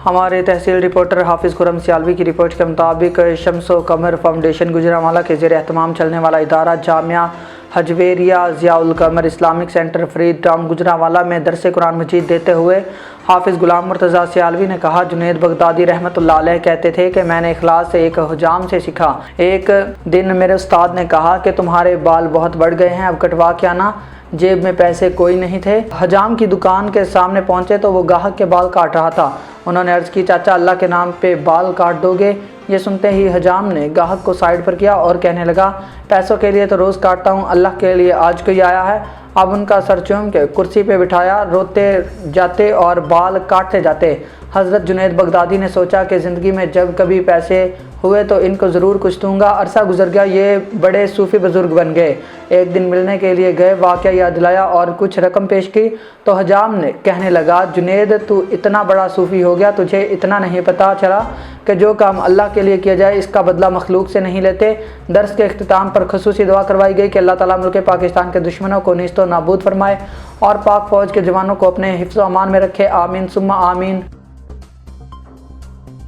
ہمارے تحصیل رپورٹر حافظ خرم سیالوی کی رپورٹ کے مطابق شمس و قمر فاؤنڈیشن گجرانوالہ کے زیر اہتمام چلنے والا ادارہ جامعہ حجویریہ ضیاء القمر Islamic centre Farid town Gujranwala میں درس قرآن مجید دیتے ہوئے حافظ غلام مرتضیٰ سیالوی نے کہا، جنید بغدادی رحمۃ اللہ علیہ کہتے تھے کہ میں نے اخلاص سے ایک حجام سے سیکھا۔ ایک دن میرے استاد نے کہا کہ تمہارے بال بہت بڑھ گئے ہیں، اب کٹوا کیا نہ؟ جیب میں پیسے کوئی نہیں تھے۔ حجام کی دکان کے سامنے پہنچے تو وہ گاہک کے بال کاٹ رہا تھا۔ انہوں نے عرض کی، چاچا اللہ کے نام پہ بال کاٹ دو گے؟ یہ سنتے ہی حجام نے گاہک کو سائیڈ پر کیا اور کہنے لگا، پیسوں کے لیے تو روز کاٹتا ہوں، اللہ کے لیے آج کوئی آیا ہے؟ اب ان کا سر چوم کے کرسی پہ بٹھایا، روتے جاتے اور بال کاٹتے جاتے۔ حضرت جنید بغدادی نے سوچا کہ زندگی میں جب کبھی پیسے ہوئے تو ان کو ضرور کچھ دوں گا۔ عرصہ گزر گیا، یہ بڑے صوفی بزرگ بن گئے۔ ایک دن ملنے کے لیے گئے، واقعہ یاد دلایا اور کچھ رقم پیش کی تو حجام نے کہنے لگا، جنید تو اتنا بڑا صوفی ہو گیا، تجھے اتنا نہیں پتا چلا کہ جو کام اللہ کے لیے کیا جائے اس کا بدلہ مخلوق سے نہیں لیتے۔ درس کے اختتام پر خصوصی دعا کروائی گئی کہ اللہ تعالیٰ ملک پاکستان کے دشمنوں کو نیست و نابود فرمائے اور پاک فوج کے جوانوں کو اپنے حفظ و امان میں رکھے۔ آمین ثم آمین۔